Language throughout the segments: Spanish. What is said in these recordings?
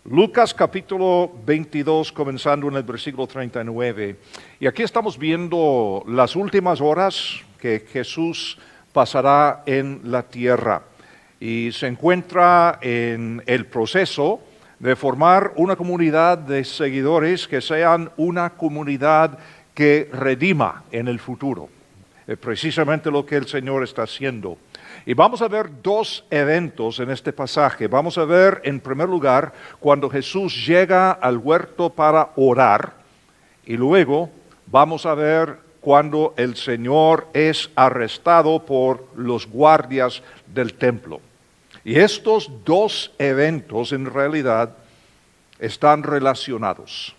Lucas capítulo 22, comenzando en el versículo 39. Y aquí estamos viendo las últimas horas que Jesús pasará en la tierra. Y se encuentra en el proceso de formar una comunidad de seguidores que sean una comunidad que redima en el futuro. Es precisamente lo que el Señor está haciendo. Y vamos a ver dos eventos en este pasaje. Vamos a ver, en primer lugar, cuando Jesús llega al huerto para orar. Y luego vamos a ver cuando el Señor es arrestado por los guardias del templo. Y estos dos eventos, en realidad, están relacionados.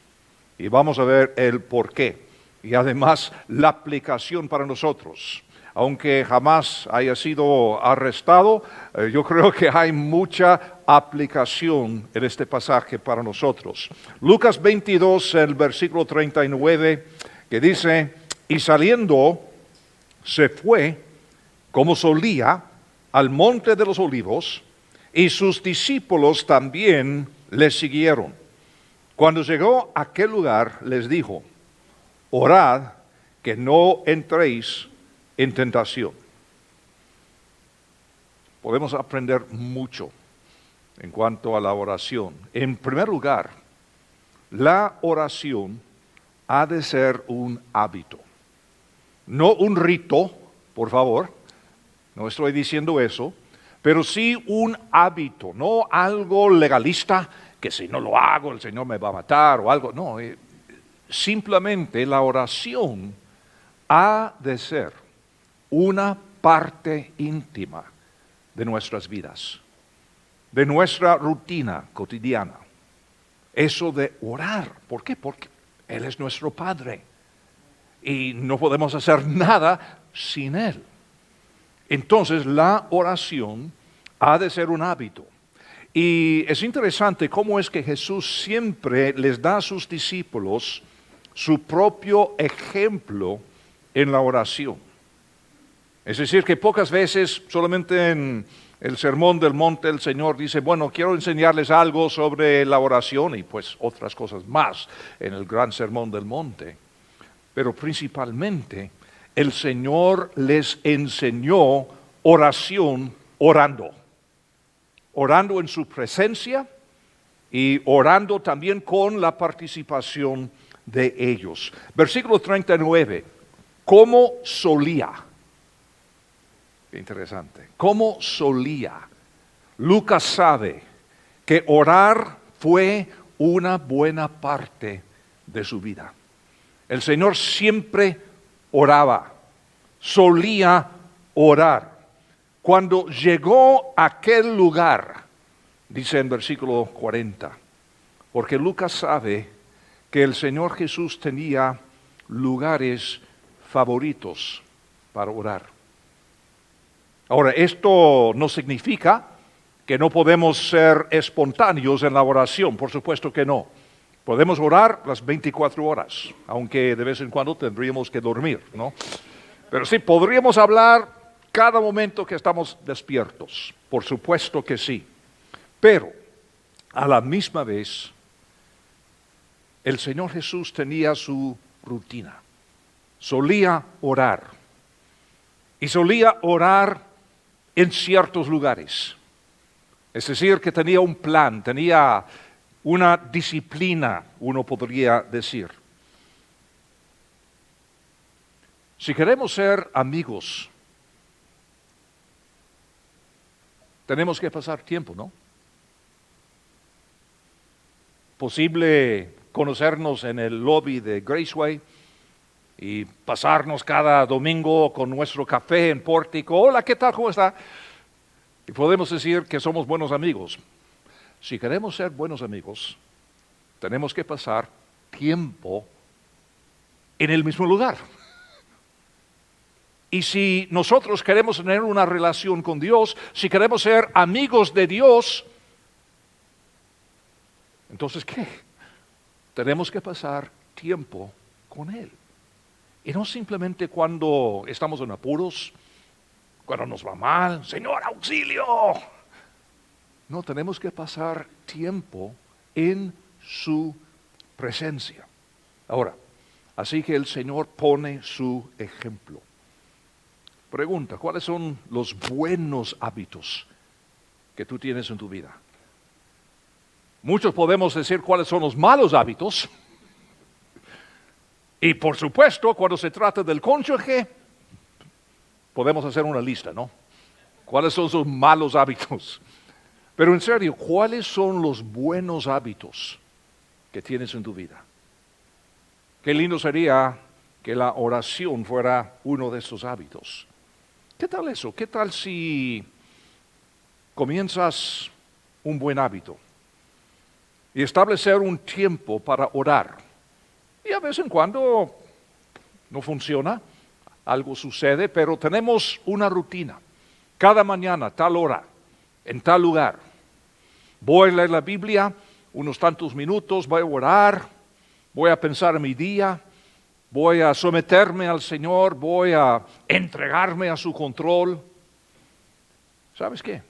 Y vamos a ver el porqué. Y además, la aplicación para nosotros. Aunque jamás haya sido arrestado, yo creo que hay mucha aplicación en este pasaje para nosotros. Lucas 22, el versículo 39, que dice, y saliendo se fue, como solía, al monte de los olivos, y sus discípulos también le siguieron. Cuando llegó a aquel lugar, les dijo, orad que no entréis en tentación. Podemos aprender mucho en cuanto a la oración. En primer lugar, la oración ha de ser un hábito, no un rito, por favor, no estoy diciendo eso, pero sí un hábito, no algo legalista, que si no lo hago el Señor me va a matar o algo, no, simplemente la oración ha de ser una parte íntima de nuestras vidas, de nuestra rutina cotidiana. Eso de orar, ¿por qué? Porque Él es nuestro Padre y no podemos hacer nada sin Él. Entonces la oración ha de ser un hábito. Y es interesante cómo es que Jesús siempre les da a sus discípulos su propio ejemplo en la oración. Es decir, que pocas veces, solamente en el Sermón del Monte, el Señor dice, bueno, quiero enseñarles algo sobre la oración y pues otras cosas más en el gran Sermón del Monte. Pero principalmente, el Señor les enseñó oración orando. Orando en su presencia y orando también con la participación de ellos. Versículo 39, ¿cómo solía? Interesante. ¿Cómo solía? Lucas sabe que orar fue una buena parte de su vida. El Señor siempre oraba, solía orar. Cuando llegó a aquel lugar, dice en versículo 40, porque Lucas sabe que el Señor Jesús tenía lugares favoritos para orar. Ahora, esto no significa que no podemos ser espontáneos en la oración, por supuesto que no. Podemos orar las 24 horas, aunque de vez en cuando tendríamos que dormir, ¿no? Pero sí, podríamos hablar cada momento que estamos despiertos, por supuesto que sí. Pero, a la misma vez, el Señor Jesús tenía su rutina. Solía orar. Y solía orar en ciertos lugares. Es decir, que tenía un plan, tenía una disciplina, uno podría decir. Si queremos ser amigos, tenemos que pasar tiempo, ¿no? Posible conocernos en el lobby de Graceway y pasarnos cada domingo con nuestro café en Pórtico. Hola, ¿qué tal? ¿Cómo está? Y podemos decir que somos buenos amigos. Si queremos ser buenos amigos, tenemos que pasar tiempo en el mismo lugar. Y si nosotros queremos tener una relación con Dios, si queremos ser amigos de Dios, entonces ¿qué? Tenemos que pasar tiempo con Él. Y no simplemente cuando estamos en apuros, cuando nos va mal, Señor, auxilio. No, tenemos que pasar tiempo en su presencia. Ahora, así que el Señor pone su ejemplo. Pregunta, ¿cuáles son los buenos hábitos que tú tienes en tu vida? Muchos podemos decir cuáles son los malos hábitos. Y por supuesto, cuando se trata del cónyuge, podemos hacer una lista, ¿no? ¿Cuáles son sus malos hábitos? Pero en serio, ¿cuáles son los buenos hábitos que tienes en tu vida? Qué lindo sería que la oración fuera uno de estos hábitos. ¿Qué tal eso? ¿Qué tal si comienzas un buen hábito y establecer un tiempo para orar? Y a vez en cuando no funciona, algo sucede, pero tenemos una rutina. Cada mañana, tal hora, en tal lugar. Voy a leer la Biblia, unos tantos minutos, voy a orar, voy a pensar en mi día, voy a someterme al Señor, voy a entregarme a su control. ¿Sabes qué?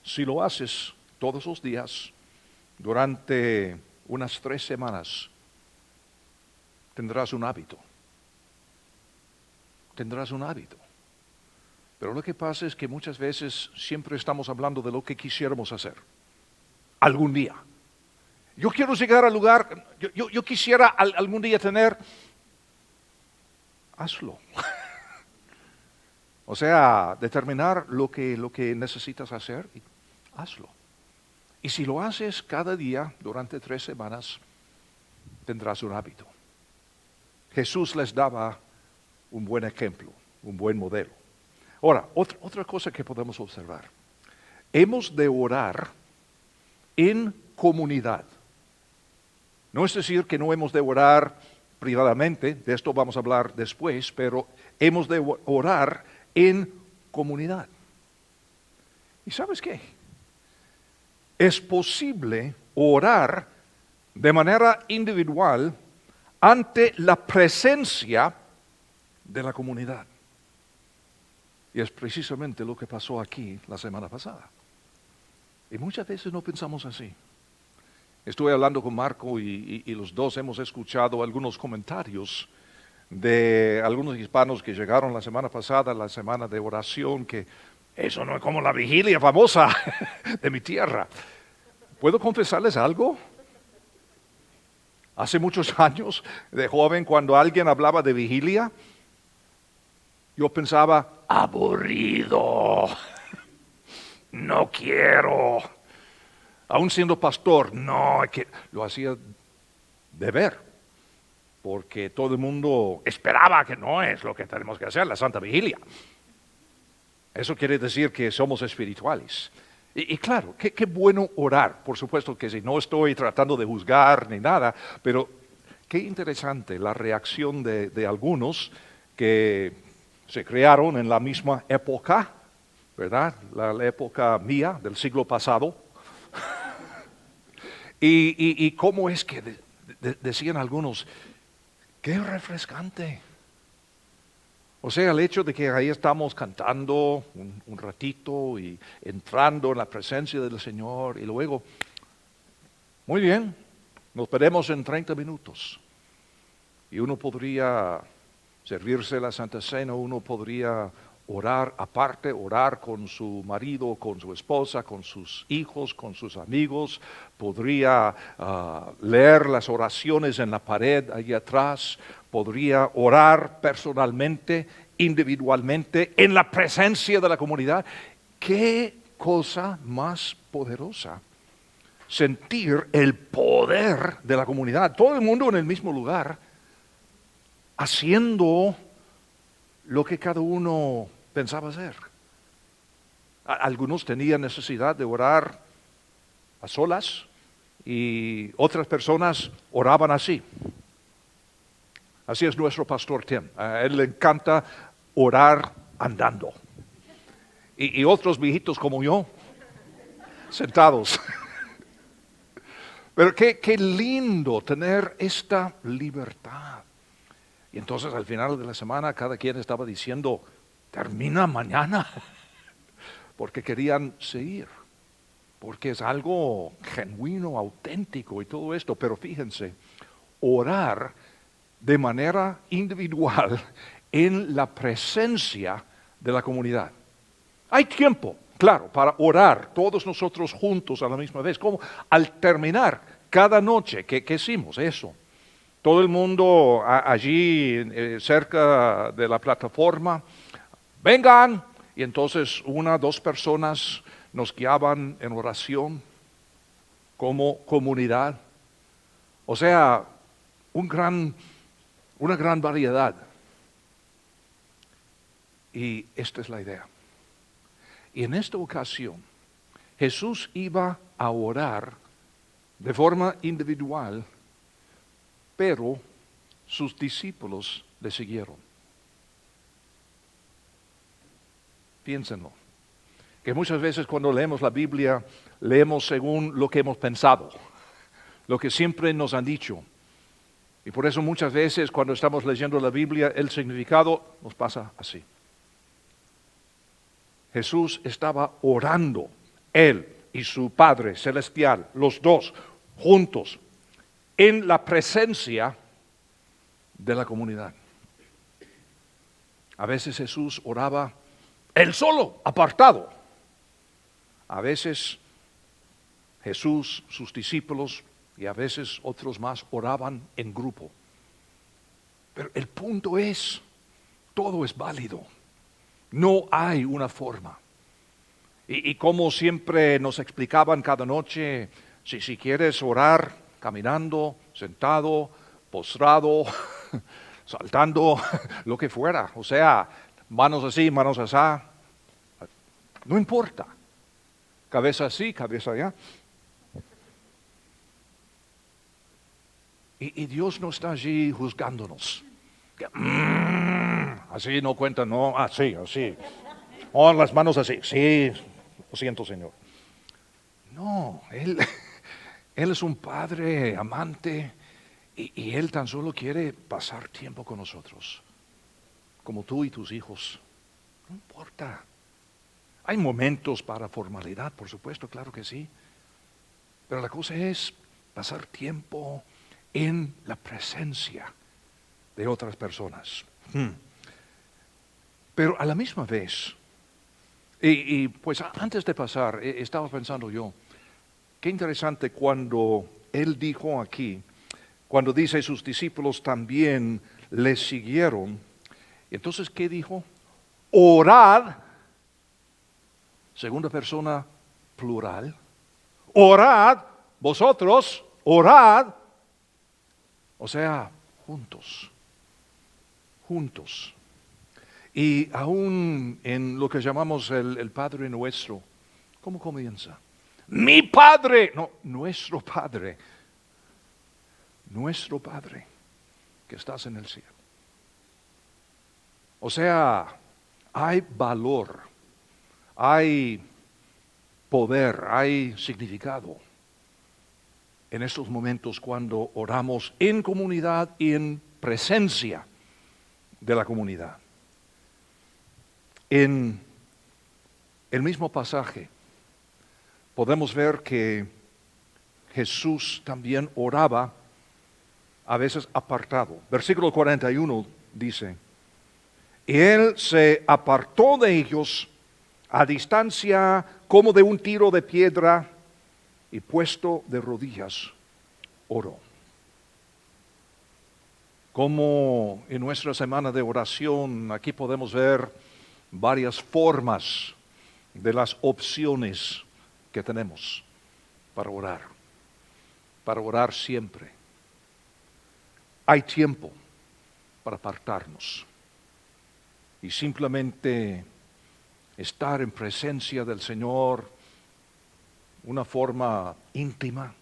Si lo haces todos los días, durante unas 3 semanas, tendrás un hábito. Tendrás un hábito. Pero lo que pasa es que muchas veces siempre estamos hablando de lo que quisiéramos hacer. Algún día. Yo quiero llegar al lugar, yo quisiera algún día tener. Hazlo. O sea, determinar lo que necesitas hacer, y hazlo. Y si lo haces cada día durante 3 semanas, tendrás un hábito. Jesús les daba un buen ejemplo, un buen modelo. Ahora, otra cosa que podemos observar. Hemos de orar en comunidad. No es decir que no hemos de orar privadamente, de esto vamos a hablar después, pero hemos de orar en comunidad. ¿Y sabes qué? Es posible orar de manera individual ante la presencia de la comunidad. Y es precisamente lo que pasó aquí la semana pasada. Y muchas veces no pensamos así. Estuve hablando con Marco y los dos hemos escuchado algunos comentarios de algunos hispanos que llegaron la semana pasada, la semana de oración, que eso no es como la vigilia famosa de mi tierra. ¿Puedo confesarles algo? Hace muchos años, de joven, cuando alguien hablaba de vigilia, yo pensaba, aburrido, no quiero. Aún siendo pastor, no, lo hacía de ver, porque todo el mundo esperaba que no es lo que tenemos que hacer, la Santa Vigilia. Eso quiere decir que somos espirituales. Y claro, qué bueno orar, por supuesto que sí, no estoy tratando de juzgar ni nada, pero qué interesante la reacción de algunos que se crearon en la misma época, ¿verdad? La época mía, del siglo pasado. Y cómo es que decían algunos, qué refrescante. O sea, el hecho de que ahí estamos cantando un ratito y entrando en la presencia del Señor y luego, muy bien, nos veremos en 30 minutos. Y uno podría servirse la Santa Cena, uno podría orar aparte, orar con su marido, con su esposa, con sus hijos, con sus amigos, podría leer las oraciones en la pared allí atrás, podría orar personalmente, individualmente, en la presencia de la comunidad. ¿Qué cosa más poderosa? Sentir el poder de la comunidad, todo el mundo en el mismo lugar, haciendo lo que cada uno pensaba hacer. Algunos tenían necesidad de orar a solas y otras personas oraban así. Así es nuestro pastor Tim. A él le encanta orar andando. Y otros viejitos como yo, sentados. Pero qué lindo tener esta libertad. Y entonces al final de la semana cada quien estaba diciendo, termina mañana, porque querían seguir. porque es algo genuino, auténtico y todo esto. Pero fíjense, orar de manera individual en la presencia de la comunidad. Hay tiempo, claro, para orar todos nosotros juntos a la misma vez. Como al terminar cada noche, ¿qué hicimos? Eso. Todo el mundo allí cerca de la plataforma, vengan. Y entonces 1 o 2 personas nos guiaban en oración como comunidad. O sea, una gran variedad. Y esta es la idea. Y en esta ocasión, Jesús iba a orar de forma individual, pero sus discípulos le siguieron. Piénsenlo, que muchas veces cuando leemos la Biblia, leemos según lo que hemos pensado, lo que siempre nos han dicho. Y por eso muchas veces cuando estamos leyendo la Biblia, el significado nos pasa así. Jesús estaba orando, Él y su Padre Celestial, los dos juntos, en la presencia de la comunidad. A veces Jesús oraba Él solo, apartado. A veces Jesús, sus discípulos y a veces otros más oraban en grupo. Pero el punto es, todo es válido. No hay una forma. Y como siempre nos explicaban cada noche, si quieres orar caminando, sentado, postrado, saltando, lo que fuera, o sea, manos así, manos así, no importa. Cabeza así, cabeza allá. Y Dios no está allí juzgándonos. Así no cuenta, no, así. Oh, las manos así, sí, lo siento, Señor. No, Él es un Padre amante y Él tan solo quiere pasar tiempo con nosotros, como tú y tus hijos. No importa. Hay momentos para formalidad, por supuesto, claro que sí. Pero la cosa es pasar tiempo en la presencia de otras personas. Pero a la misma vez, y pues antes de pasar, estaba pensando yo, qué interesante cuando Él dijo aquí, cuando dice sus discípulos también le siguieron. Entonces, ¿qué dijo? Orad, segunda persona plural. Orad, vosotros, orad. O sea, juntos. Y aún en lo que llamamos el Padre Nuestro, ¿cómo comienza? Mi Padre, no, nuestro Padre, que estás en el cielo. O sea, hay valor, hay poder, hay significado en estos momentos cuando oramos en comunidad y en presencia de la comunidad. En el mismo pasaje podemos ver que Jesús también oraba a veces apartado. Versículo 41 dice, y Él se apartó de ellos a distancia como de un tiro de piedra y puesto de rodillas, oró. Como en nuestra semana de oración, aquí podemos ver varias formas de las opciones que tenemos para orar siempre. Hay tiempo para apartarnos y simplemente estar en presencia del Señor, una forma íntima,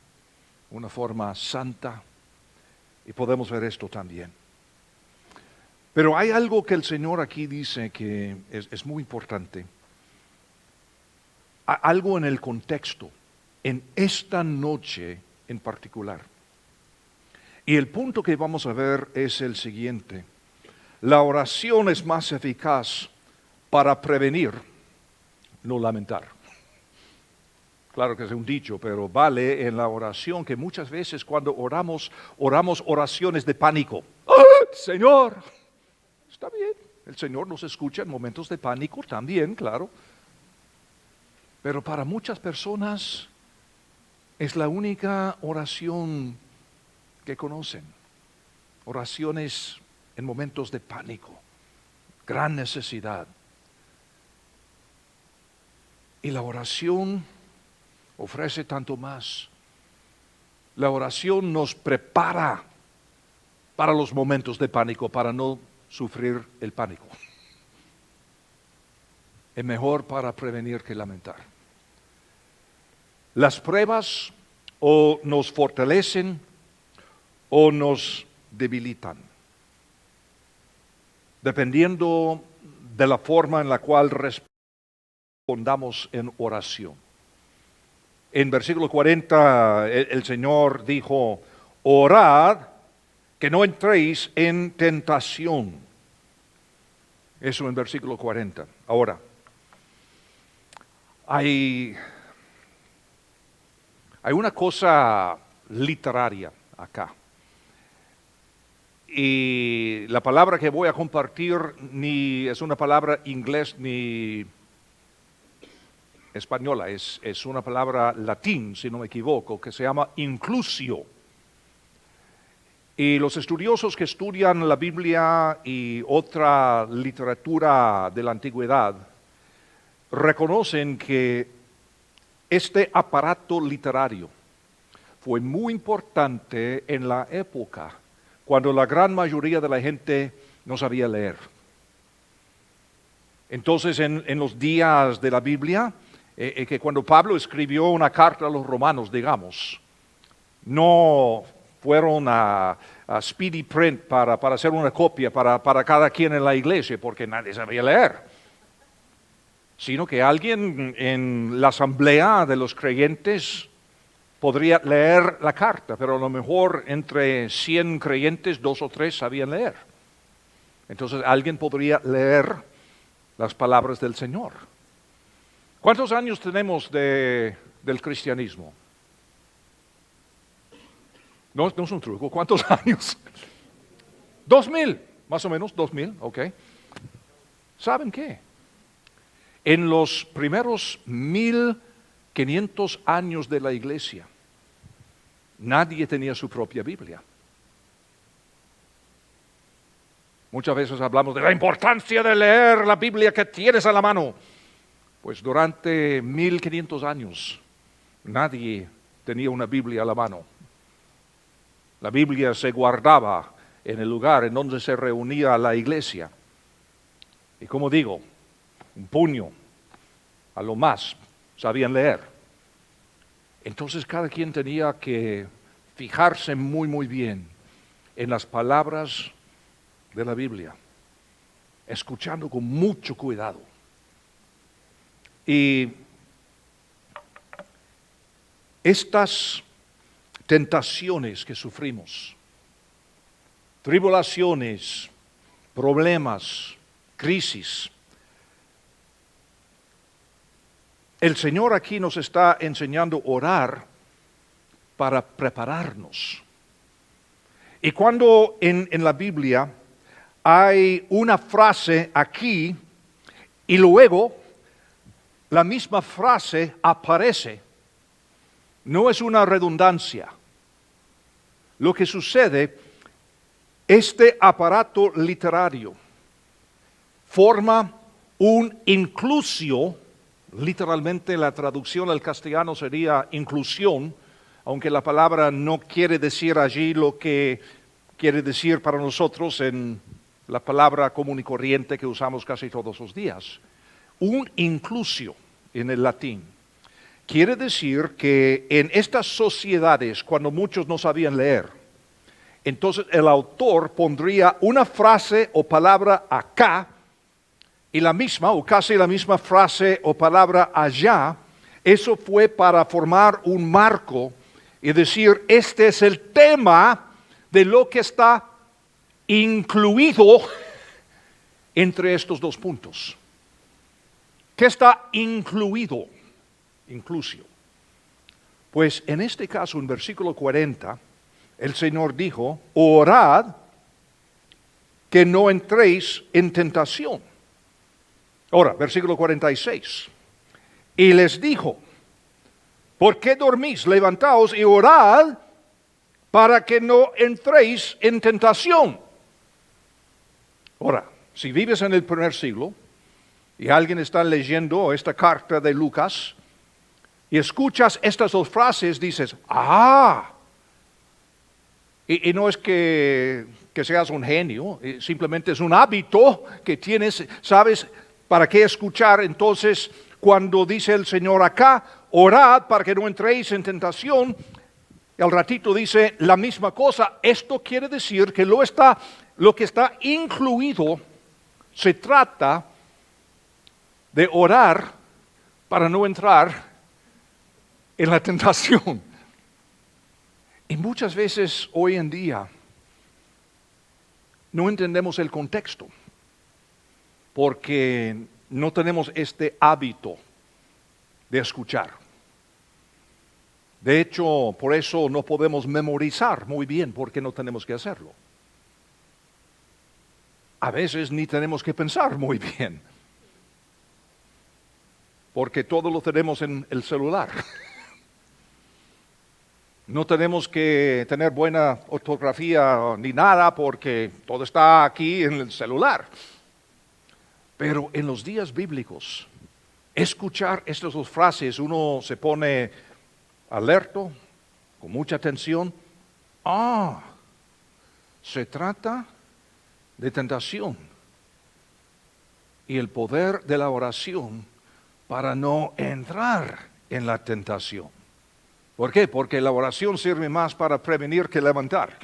una forma santa, y podemos ver esto también. Pero hay algo que el Señor aquí dice que es muy importante. Algo en el contexto, en esta noche en particular. Y el punto que vamos a ver es el siguiente. La oración es más eficaz para prevenir, no lamentar. Claro que es un dicho, pero vale en la oración que muchas veces cuando oramos oraciones de pánico. ¡Ah, Señor! Está bien, el Señor nos escucha en momentos de pánico también, claro. Pero para muchas personas es la única oración que conocen. Oraciones en momentos de pánico, gran necesidad. Y la oración ofrece tanto más. La oración nos prepara para los momentos de pánico, para no sufrir el pánico. Es mejor para prevenir que lamentar. Las pruebas o nos fortalecen o nos debilitan, dependiendo de la forma en la cual respondamos en oración. En versículo 40 el Señor dijo, orad que no entréis en tentación. Eso en versículo 40. Ahora, hay una cosa literaria acá. Y la palabra que voy a compartir ni es una palabra inglés ni española, es una palabra latín, si no me equivoco, que se llama inclusio. Y los estudiosos que estudian la Biblia y otra literatura de la antigüedad reconocen que este aparato literario fue muy importante en la época cuando la gran mayoría de la gente no sabía leer. Entonces, en los días de la Biblia, que cuando Pablo escribió una carta a los romanos, digamos, no fueron a speedy print para hacer una copia para cada quien en la iglesia, porque nadie sabía leer, sino que alguien en la asamblea de los creyentes podría leer la carta, pero a lo mejor entre 100 creyentes, 2 o 3 sabían leer. Entonces alguien podría leer las palabras del Señor. ¿Cuántos años tenemos del cristianismo? No es un truco. ¿Cuántos años? 2000, más o menos, 2000, ok. ¿Saben qué? En los primeros 1500 años de la iglesia, nadie tenía su propia Biblia. Muchas veces hablamos de la importancia de leer la Biblia que tienes a la mano. Pues durante 1500 años, nadie tenía una Biblia a la mano. La Biblia se guardaba en el lugar en donde se reunía la iglesia. Y como digo, un puño, a lo más, sabían leer. Entonces cada quien tenía que fijarse muy bien en las palabras de la Biblia, escuchando con mucho cuidado. Y estas tentaciones que sufrimos, tribulaciones, problemas, crisis, el Señor aquí nos está enseñando a orar para prepararnos. Y cuando en la Biblia hay una frase aquí y luego la misma frase aparece, no es una redundancia. Lo que sucede, este aparato literario forma un inclusio, literalmente la traducción al castellano sería inclusión, aunque la palabra no quiere decir allí lo que quiere decir para nosotros en la palabra común y corriente que usamos casi todos los días. Un inclusio en el latín quiere decir que en estas sociedades, cuando muchos no sabían leer, entonces el autor pondría una frase o palabra acá y la misma o casi la misma frase o palabra allá. Eso fue para formar un marco y decir, este es el tema de lo que está incluido entre estos dos puntos. ¿Qué está incluido? Inclusio. Pues en este caso, en versículo 40, el Señor dijo, orad que no entréis en tentación. Ahora, versículo 46. Y les dijo, ¿por qué dormís? Levantaos y orad para que no entréis en tentación. Ahora, si vives en el primer siglo y alguien está leyendo esta carta de Lucas y escuchas estas dos frases, dices, y no es que seas un genio, simplemente es un hábito que tienes, sabes para qué escuchar. Entonces, cuando dice el Señor acá, orad para que no entréis en tentación, al ratito dice la misma cosa. Esto quiere decir que lo que está incluido se trata de orar para no entrar en la tentación. Y muchas veces hoy en día no entendemos el contexto porque no tenemos este hábito de escuchar. De hecho, por eso no podemos memorizar muy bien porque no tenemos que hacerlo. A veces ni tenemos que pensar muy bien porque todo lo tenemos en el celular. No tenemos que tener buena ortografía ni nada porque todo está aquí en el celular. Pero en los días bíblicos, escuchar estas dos frases, uno se pone alerta, con mucha atención. Se trata de tentación y el poder de la oración para no entrar en la tentación. ¿Por qué? Porque la oración sirve más para prevenir que levantar.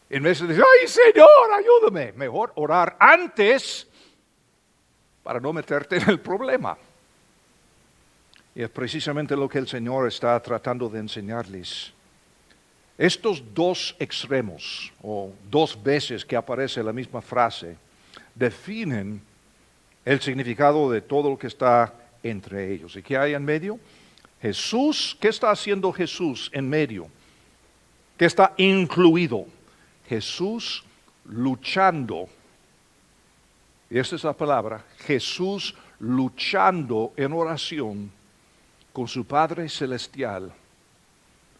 En vez de decir, ¡ay, Señor, ayúdame! Mejor orar antes para no meterte en el problema. Y es precisamente lo que el Señor está tratando de enseñarles. Estos dos extremos, o dos veces que aparece la misma frase, definen el significado de todo lo que está entre ellos. ¿Y qué hay en medio? Jesús, ¿qué está haciendo Jesús en medio? ¿Qué está incluido? Jesús luchando, y esta es la palabra, Jesús luchando en oración con su Padre Celestial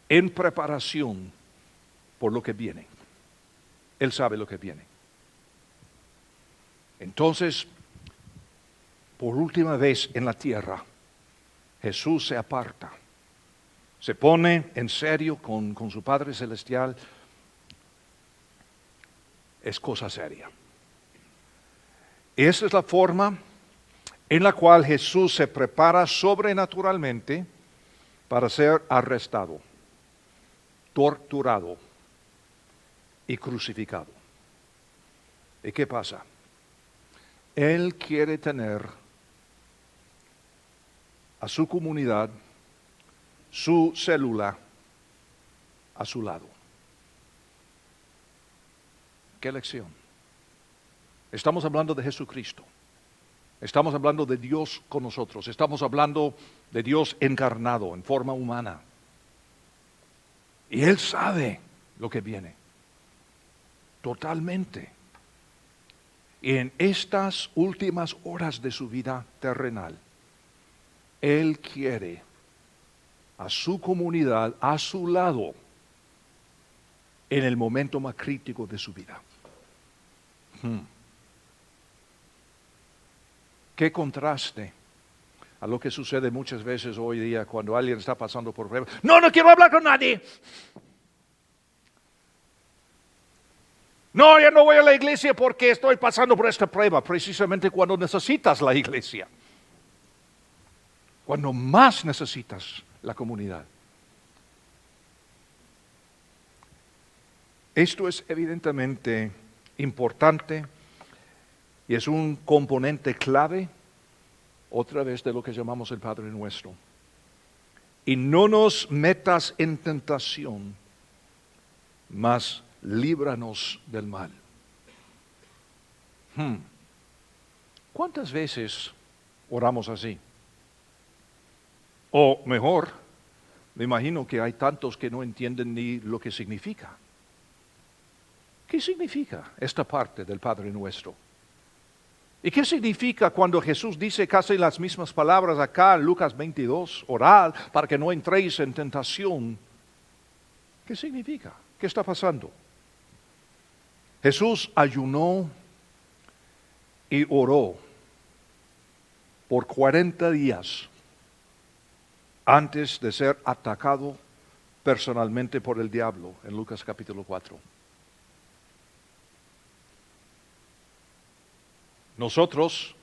en preparación por lo que viene. Él sabe lo que viene. Entonces, por última vez en la tierra, Jesús se aparta, se pone en serio con su Padre Celestial. Es cosa seria. Esa es la forma en la cual Jesús se prepara sobrenaturalmente para ser arrestado, torturado y crucificado. ¿Y qué pasa? Él quiere tener a su comunidad, su célula, a su lado. ¿Qué lección? Estamos hablando de Jesucristo. Estamos hablando de Dios con nosotros. Estamos hablando de Dios encarnado en forma humana. Y Él sabe lo que viene. Totalmente. Y en estas últimas horas de su vida terrenal, Él quiere a su comunidad a su lado en el momento más crítico de su vida. Qué contraste a lo que sucede muchas veces hoy día cuando alguien está pasando por prueba. No quiero hablar con nadie. No, ya no voy a la iglesia porque estoy pasando por esta prueba. Precisamente cuando necesitas la iglesia. Cuando más necesitas la comunidad. Esto es evidentemente importante y es un componente clave, otra vez, de lo que llamamos el Padre Nuestro. Y no nos metas en tentación, mas líbranos del mal. ¿Cuántas veces oramos así? O mejor, me imagino que hay tantos que no entienden ni lo que significa. ¿Qué significa esta parte del Padre Nuestro? ¿Y qué significa cuando Jesús dice casi las mismas palabras acá en Lucas 22, orad para que no entréis en tentación? ¿Qué significa? ¿Qué está pasando? Jesús ayunó y oró por 40 días antes de ser atacado personalmente por el diablo en Lucas capítulo 4. Nosotros,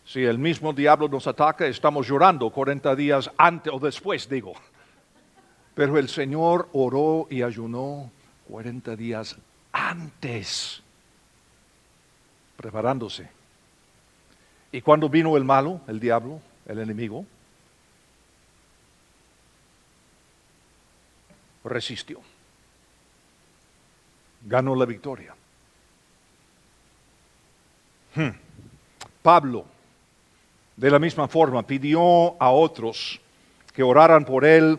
si el mismo diablo nos ataca, estamos llorando 40 días antes o después, digo. Pero el Señor oró y ayunó 40 días antes, preparándose. Y cuando vino el malo, el diablo, el enemigo, resistió. Ganó la victoria. Pablo, de la misma forma, pidió a otros que oraran por él,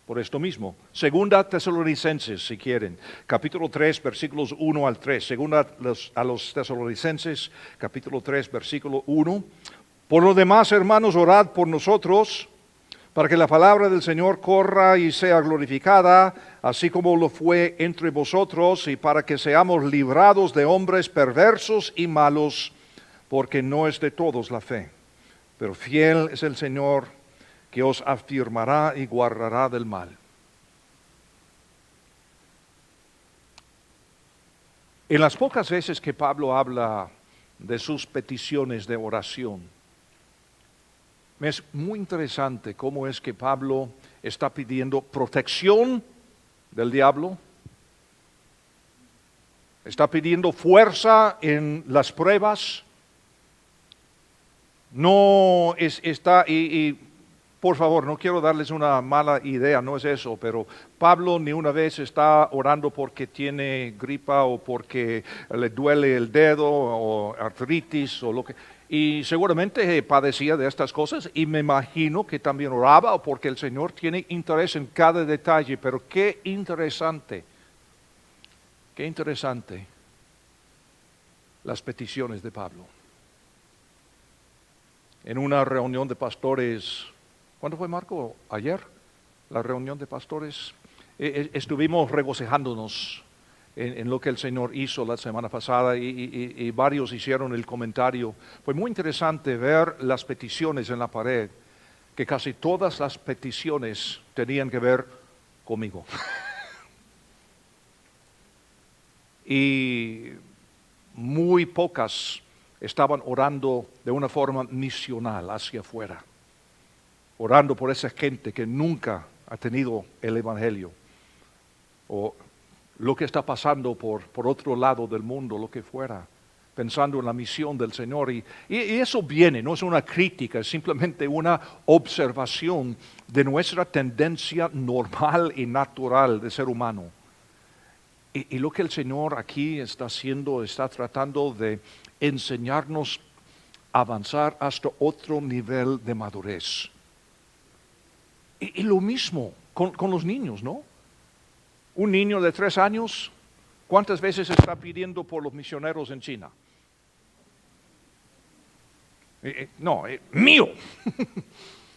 por esto mismo. Segunda Tesalonicenses, si quieren, capítulo 3, versículos 1 al 3. Segunda a los Tesalonicenses, capítulo 3, versículo 1. Por lo demás, hermanos, orad por nosotros, para que la palabra del Señor corra y sea glorificada, así como lo fue entre vosotros, y para que seamos librados de hombres perversos y malos, porque no es de todos la fe. Pero fiel es el Señor, que os afirmará y guardará del mal. En las pocas veces que Pablo habla de sus peticiones de oración, es muy interesante cómo es que Pablo está pidiendo protección del diablo, está pidiendo fuerza en las pruebas, no está, y por favor, no quiero darles una mala idea, no es eso, pero Pablo ni una vez está orando porque tiene gripa o porque le duele el dedo o artritis o lo que. Y seguramente padecía de estas cosas y me imagino que también oraba porque el Señor tiene interés en cada detalle, pero qué interesante las peticiones de Pablo. En una reunión de pastores, ¿cuándo fue, Marco? ¿Ayer? La reunión de pastores. Estuvimos regocijándonos en lo que el Señor hizo la semana pasada y varios hicieron el comentario. Fue muy interesante ver las peticiones en la pared, que casi todas las peticiones tenían que ver conmigo. Y muy pocas estaban orando de una forma misional hacia afuera, orando por esa gente que nunca ha tenido el Evangelio, o lo que está pasando por otro lado del mundo, lo que fuera, pensando en la misión del Señor. Y eso viene, no es una crítica, es simplemente una observación de nuestra tendencia normal y natural de ser humano. Y lo que el Señor aquí está haciendo, está tratando de enseñarnos a avanzar hasta otro nivel de madurez. Y lo mismo con los niños, ¿no? Un niño de 3 años, ¿cuántas veces está pidiendo por los misioneros en China? Mío.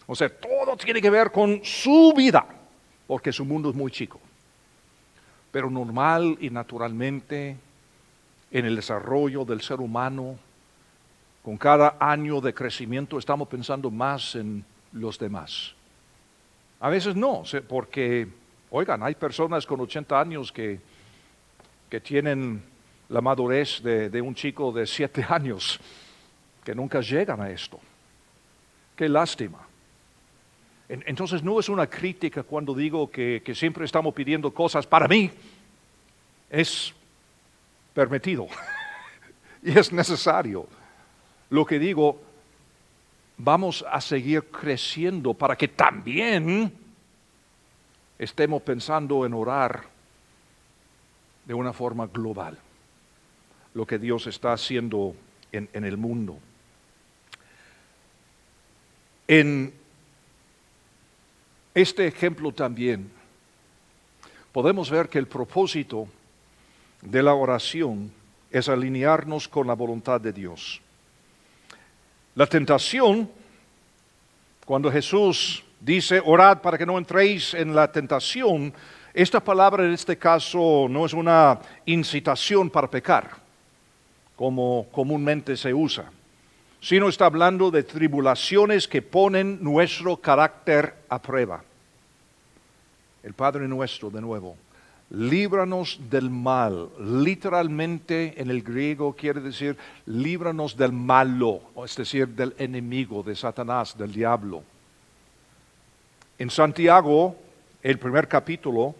O sea, todo tiene que ver con su vida, porque su mundo es muy chico. Pero normal y naturalmente, en el desarrollo del ser humano, con cada año de crecimiento estamos pensando más en los demás. A veces no, porque, oigan, hay personas con 80 años que tienen la madurez de un chico de 7 años, que nunca llegan a esto. Qué lástima. Entonces no es una crítica cuando digo que siempre estamos pidiendo cosas para mí. Es permitido y es necesario. Lo que digo, vamos a seguir creciendo para que también estemos pensando en orar de una forma global, lo que Dios está haciendo en el mundo. En este ejemplo también, podemos ver que el propósito de la oración es alinearnos con la voluntad de Dios. La tentación, cuando Jesús dice, orad para que no entréis en la tentación, esta palabra en este caso no es una incitación para pecar, como comúnmente se usa, sino está hablando de tribulaciones que ponen nuestro carácter a prueba. El Padre nuestro, de nuevo, líbranos del mal. Literalmente en el griego quiere decir líbranos del malo, es decir, del enemigo, de Satanás, del diablo. En Santiago, el primer capítulo,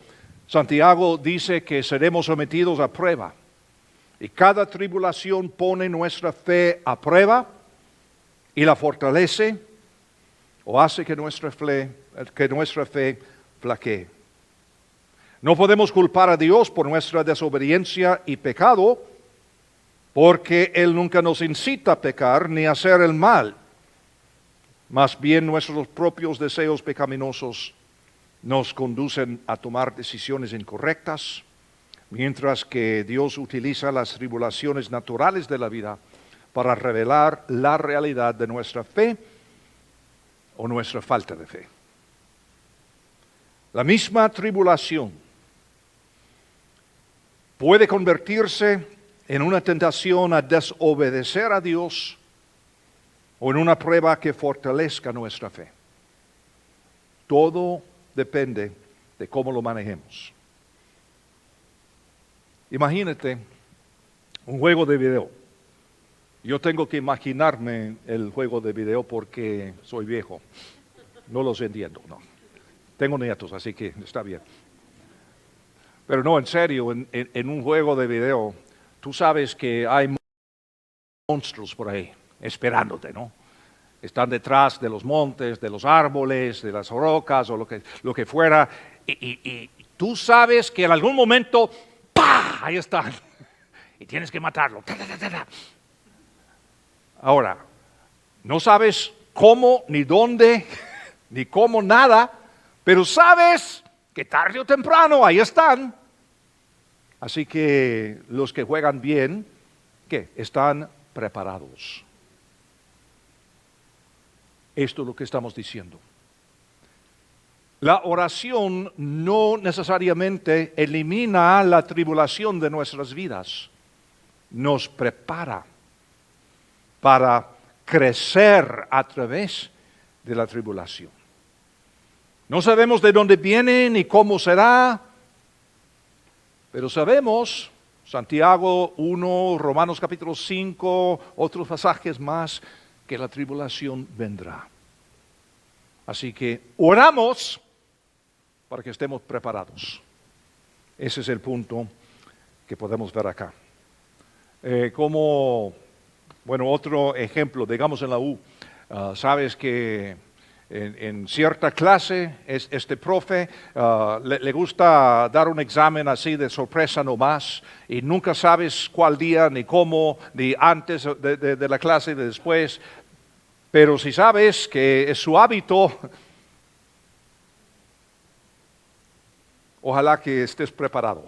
Santiago dice que seremos sometidos a prueba. Y cada tribulación pone nuestra fe a prueba y la fortalece o hace que nuestra fe flaquee. No podemos culpar a Dios por nuestra desobediencia y pecado, porque Él nunca nos incita a pecar ni a hacer el mal. Más bien nuestros propios deseos pecaminosos nos conducen a tomar decisiones incorrectas, mientras que Dios utiliza las tribulaciones naturales de la vida para revelar la realidad de nuestra fe o nuestra falta de fe. La misma tribulación puede convertirse en una tentación a desobedecer a Dios o en una prueba que fortalezca nuestra fe. Todo depende de cómo lo manejemos. Imagínate un juego de video. Yo tengo que imaginarme el juego de video porque soy viejo. No los entiendo, no. Tengo nietos, así que está bien. Pero no, en serio, en un juego de video, tú sabes que hay monstruos por ahí esperándote, ¿no? Están detrás de los montes, de los árboles, de las rocas o lo que fuera. Y tú sabes que en algún momento, ¡pah!, ahí están. Y tienes que matarlo. Ahora, no sabes cómo, ni dónde, ni cómo, nada, pero sabes que tarde o temprano ahí están. Así que los que juegan bien, ¿qué? Están preparados. Esto es lo que estamos diciendo. La oración no necesariamente elimina la tribulación de nuestras vidas. Nos prepara para crecer a través de la tribulación. No sabemos de dónde viene ni cómo será, pero sabemos, Santiago 1, Romanos capítulo 5, otros pasajes más, que la tribulación vendrá. Así que oramos para que estemos preparados. Ese es el punto que podemos ver acá. Otro ejemplo, digamos en la U, sabes que en cierta clase este profe le gusta dar un examen así de sorpresa nomás y nunca sabes cuál día, ni cómo, ni antes de la clase, ni después. Pero si sabes que es su hábito, ojalá que estés preparado.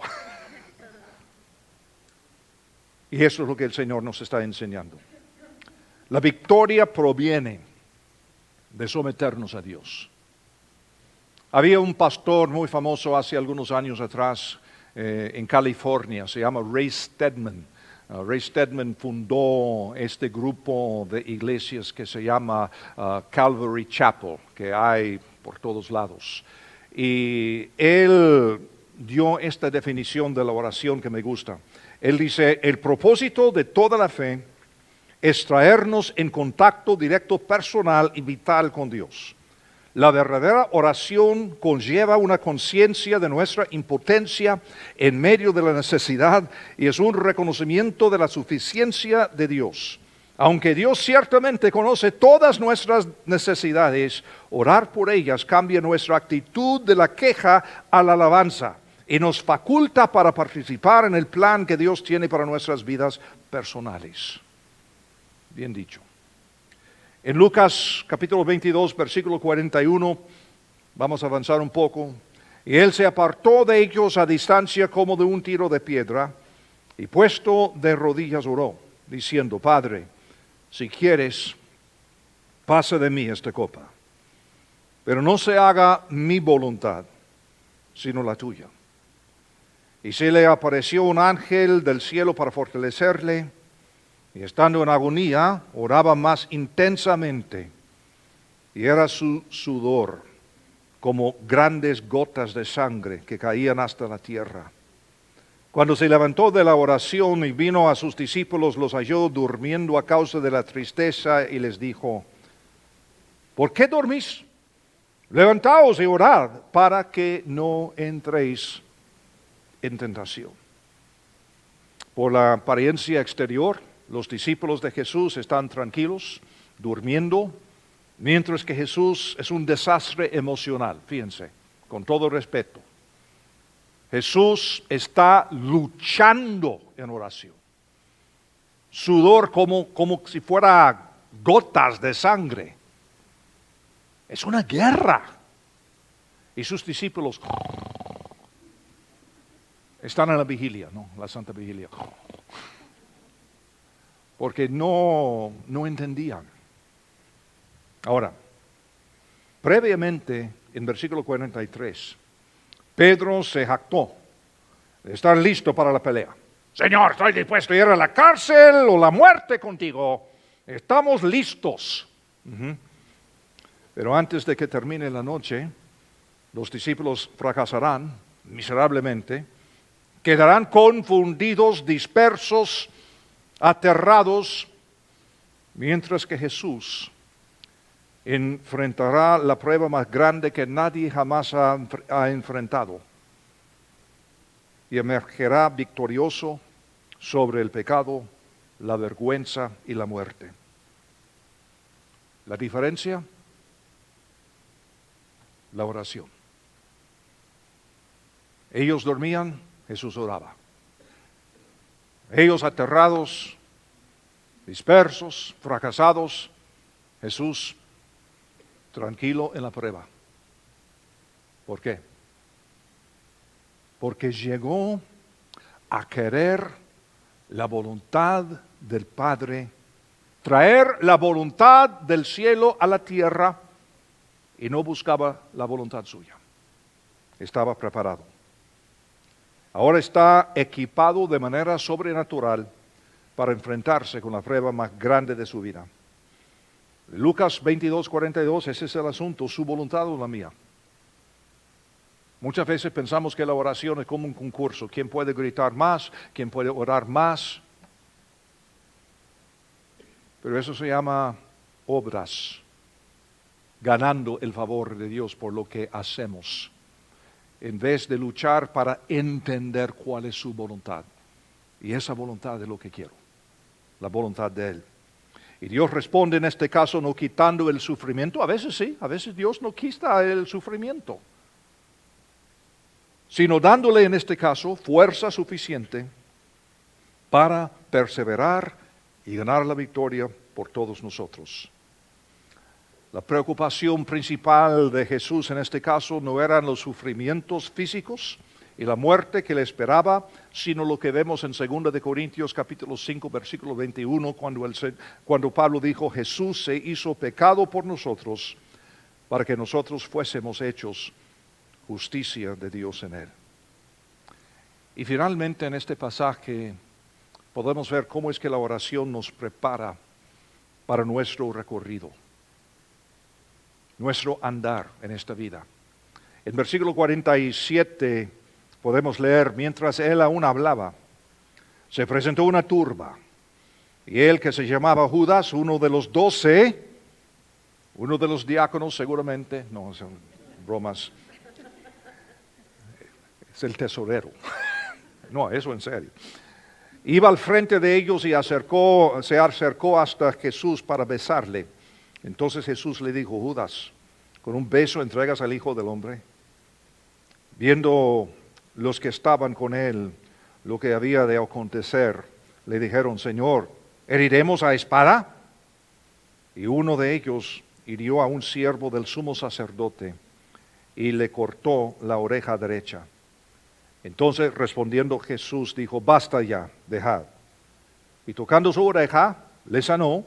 Y eso es lo que el Señor nos está enseñando. La victoria proviene de someternos a Dios. Había un pastor muy famoso hace algunos años atrás en California, se llama Ray Stedman. Ray Stedman fundó este grupo de iglesias que se llama Calvary Chapel, que hay por todos lados. Y él dio esta definición de la oración que me gusta. Él dice, el propósito de toda la fe es traernos en contacto directo, personal y vital con Dios. La verdadera oración conlleva una conciencia de nuestra impotencia en medio de la necesidad y es un reconocimiento de la suficiencia de Dios. Aunque Dios ciertamente conoce todas nuestras necesidades, orar por ellas cambia nuestra actitud de la queja a la alabanza y nos faculta para participar en el plan que Dios tiene para nuestras vidas personales. Bien dicho. En Lucas capítulo 22, versículo 41, Vamos a avanzar un poco. Y él se apartó de ellos a distancia como de un tiro de piedra, y puesto de rodillas oró, diciendo, Padre, si quieres, pasa de mí esta copa, pero no se haga mi voluntad, sino la tuya. Y se le apareció un ángel del cielo para fortalecerle, y estando en agonía, oraba más intensamente, y era su sudor como grandes gotas de sangre que caían hasta la tierra. Cuando se levantó de la oración y vino a sus discípulos, los halló durmiendo a causa de la tristeza y les dijo, ¿por qué dormís? Levantaos y orad para que no entréis en tentación. Por la apariencia exterior, los discípulos de Jesús están tranquilos, durmiendo, mientras que Jesús es un desastre emocional, fíjense, con todo respeto. Jesús está luchando en oración. Sudor como si fuera gotas de sangre. Es una guerra. Y sus discípulos están en la vigilia, ¿no? La Santa Vigilia. Porque no entendían. Ahora, previamente, en versículo 43, Pedro se jactó de estar listo para la pelea. Señor, estoy dispuesto a ir a la cárcel o la muerte contigo. Estamos listos. Pero antes de que termine la noche, los discípulos fracasarán miserablemente, quedarán confundidos, dispersos, aterrados, mientras que Jesús enfrentará la prueba más grande que nadie jamás ha enfrentado y emergerá victorioso sobre el pecado, la vergüenza y la muerte. ¿La diferencia? La oración. Ellos dormían, Jesús oraba. Ellos aterrados, dispersos, fracasados, Jesús tranquilo en la prueba. ¿Por qué? Porque llegó a querer la voluntad del Padre, traer la voluntad del cielo a la tierra y no buscaba la voluntad suya. Estaba preparado. Ahora está equipado de manera sobrenatural para enfrentarse con la prueba más grande de su vida. Lucas 22:42, ese es el asunto, su voluntad o la mía. Muchas veces pensamos que la oración es como un concurso. ¿Quién puede gritar más? ¿Quién puede orar más? Pero eso se llama obras, ganando el favor de Dios por lo que hacemos, en vez de luchar para entender cuál es su voluntad. Y esa voluntad es lo que quiero, la voluntad de Él. Y Dios responde en este caso no quitando el sufrimiento. A veces sí, a veces Dios no quita el sufrimiento, sino dándole en este caso fuerza suficiente para perseverar y ganar la victoria por todos nosotros. La preocupación principal de Jesús en este caso no eran los sufrimientos físicos y la muerte que le esperaba, sino lo que vemos en 2 de Corintios capítulo 5 versículo 21, cuando Pablo dijo, Jesús se hizo pecado por nosotros para que nosotros fuésemos hechos justicia de Dios en Él. Y finalmente en este pasaje podemos ver cómo es que la oración nos prepara para nuestro recorrido, nuestro andar en esta vida. En versículo 47 podemos leer, mientras él aún hablaba, se presentó una turba, y él que se llamaba Judas, uno de los 12, uno de los diáconos seguramente, no, son bromas, es el tesorero, no, eso en serio. Iba al frente de ellos y se acercó hasta Jesús para besarle. Entonces Jesús le dijo, Judas, ¿con un beso entregas al Hijo del Hombre? Viendo los que estaban con él lo que había de acontecer, le dijeron, Señor, ¿heriremos a espada? Y uno de ellos hirió a un siervo del sumo sacerdote y le cortó la oreja derecha. Entonces respondiendo Jesús dijo, basta ya, dejad. Y tocando su oreja, le sanó.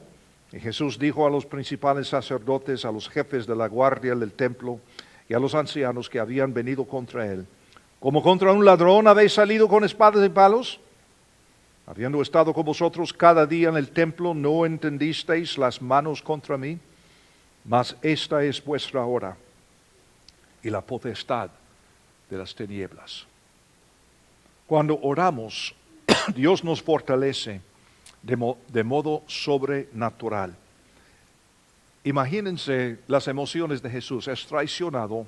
Y Jesús dijo a los principales sacerdotes, a los jefes de la guardia del templo y a los ancianos que habían venido contra él, ¿como contra un ladrón habéis salido con espadas y palos? Habiendo estado con vosotros cada día en el templo, ¿no entendisteis las manos contra mí? Mas esta es vuestra hora y la potestad de las tinieblas. Cuando oramos, Dios nos fortalece de modo sobrenatural. Imagínense las emociones de Jesús. Es traicionado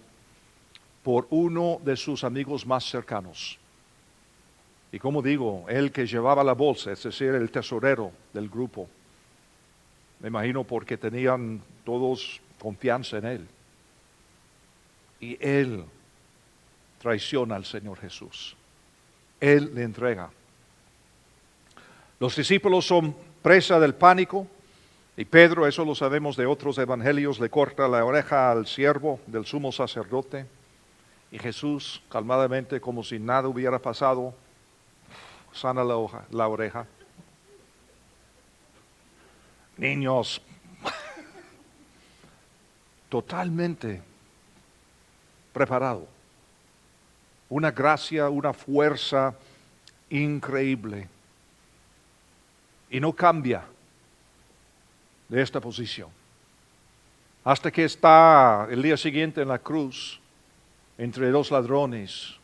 por uno de sus amigos más cercanos. Y como digo, él que llevaba la bolsa, es decir, el tesorero del grupo. Me imagino porque tenían todos confianza en él. Y él traiciona al Señor Jesús. Él le entrega. Los discípulos son presa del pánico y Pedro, eso lo sabemos de otros evangelios, le corta la oreja al siervo del sumo sacerdote y Jesús calmadamente, como si nada hubiera pasado, sana la oreja. Niños, totalmente preparado. Una gracia, una fuerza increíble. Y no cambia de esta posición. Hasta que está el día siguiente en la cruz, entre dos ladrones.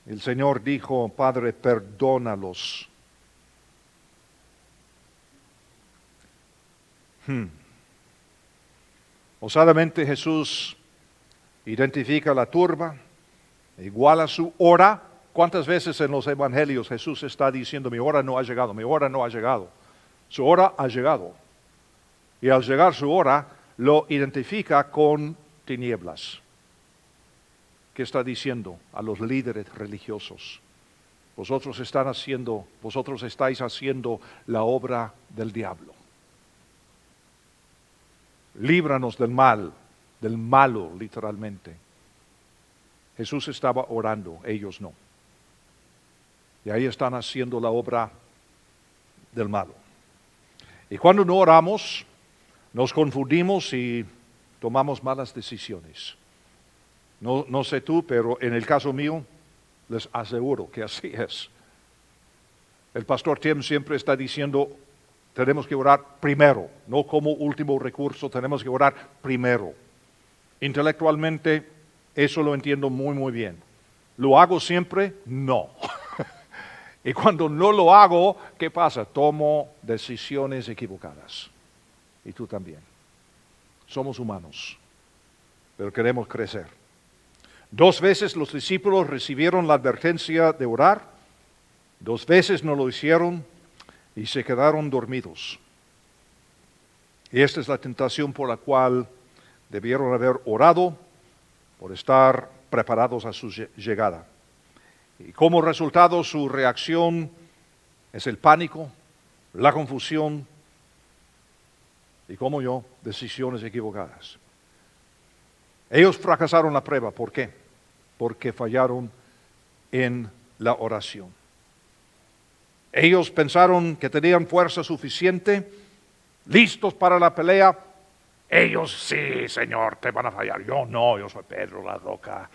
El Señor dijo, Padre, perdónalos. Osadamente Jesús identifica la turba, iguala su hora. ¿Cuántas veces en los evangelios Jesús está diciendo, mi hora no ha llegado, mi hora no ha llegado? Su hora ha llegado. Y al llegar su hora, lo identifica con tinieblas. ¿Qué está diciendo a los líderes religiosos? Vosotros estáis haciendo la obra del diablo. Líbranos del mal, del malo, literalmente. Jesús estaba orando, ellos no. Y ahí están haciendo la obra del malo. Y cuando no oramos, nos confundimos y tomamos malas decisiones. No sé tú, pero en el caso mío, les aseguro que así es. El pastor Tim siempre está diciendo, tenemos que orar primero, no como último recurso, tenemos que orar primero. Intelectualmente, eso lo entiendo muy, muy bien. ¿Lo hago siempre? No. Y cuando no lo hago, ¿qué pasa? Tomo decisiones equivocadas. Y tú también. Somos humanos, pero queremos crecer. 2 veces los discípulos recibieron la advertencia de orar, 2 veces no lo hicieron y se quedaron dormidos. Y esta es la tentación por la cual debieron haber orado, por estar preparados a su llegada. Y como resultado su reacción es el pánico, la confusión y como yo, decisiones equivocadas. Ellos fracasaron la prueba. ¿Por qué? Porque fallaron en la oración. Ellos pensaron que tenían fuerza suficiente, listos para la pelea. Ellos sí, Señor, te van a fallar. Yo no, yo soy Pedro, la roca.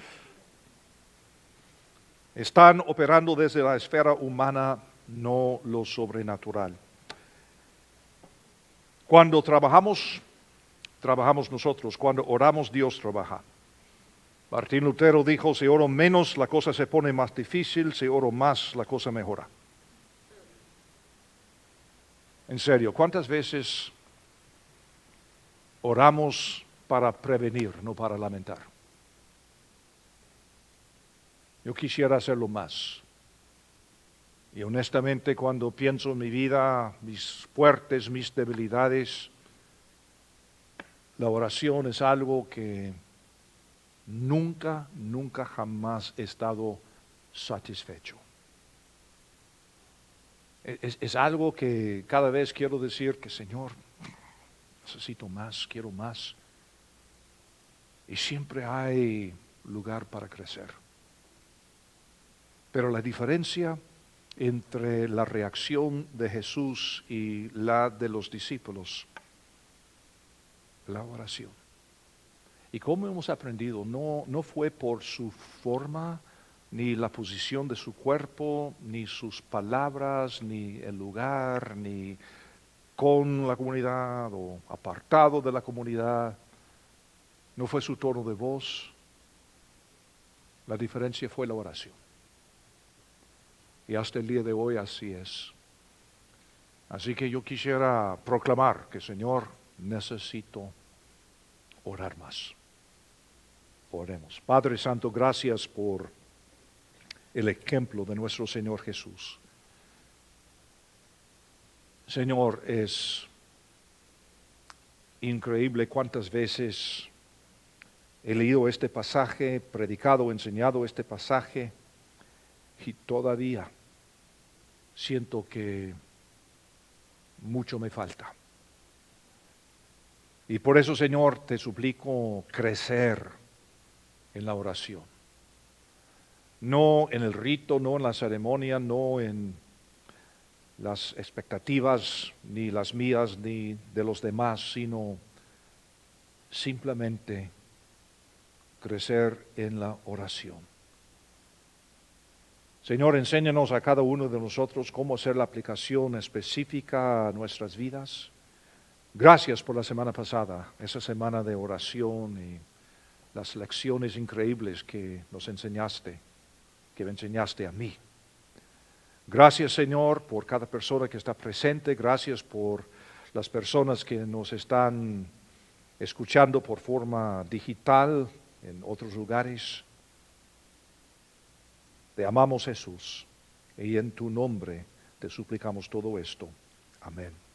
Están operando desde la esfera humana, no lo sobrenatural. Cuando trabajamos nosotros. Cuando oramos, Dios trabaja. Martín Lutero dijo, si oro menos, la cosa se pone más difícil. Si oro más, la cosa mejora. En serio, ¿cuántas veces oramos para prevenir, no para lamentar? Yo quisiera hacerlo más. Y honestamente, cuando pienso en mi vida, mis fuertes, mis debilidades, la oración es algo que nunca jamás he estado satisfecho. Es algo que cada vez quiero decir que, Señor, necesito más, quiero más. y siempre hay lugar para crecer. Pero la diferencia entre la reacción de Jesús y la de los discípulos, la oración. Y como hemos aprendido, no fue por su forma, ni la posición de su cuerpo, ni sus palabras, ni el lugar, ni con la comunidad o apartado de la comunidad. No fue su tono de voz. La diferencia fue la oración. Y hasta el día de hoy así es. Así que yo quisiera proclamar que, Señor, necesito orar más. Oremos. Padre Santo, gracias por el ejemplo de nuestro Señor Jesús. Señor, es increíble cuántas veces he leído este pasaje, predicado, enseñado este pasaje, y todavía siento que mucho me falta. Y por eso, Señor, te suplico crecer en la oración. No en el rito, no en la ceremonia, no en las expectativas, ni las mías, ni de los demás, sino simplemente crecer en la oración. Señor, enséñanos a cada uno de nosotros cómo hacer la aplicación específica a nuestras vidas. Gracias por la semana pasada, esa semana de oración y las lecciones increíbles que nos enseñaste, que me enseñaste a mí. Gracias, Señor, por cada persona que está presente. Gracias por las personas que nos están escuchando por forma digital en otros lugares. Te amamos, Jesús, y en tu nombre te suplicamos todo esto. Amén.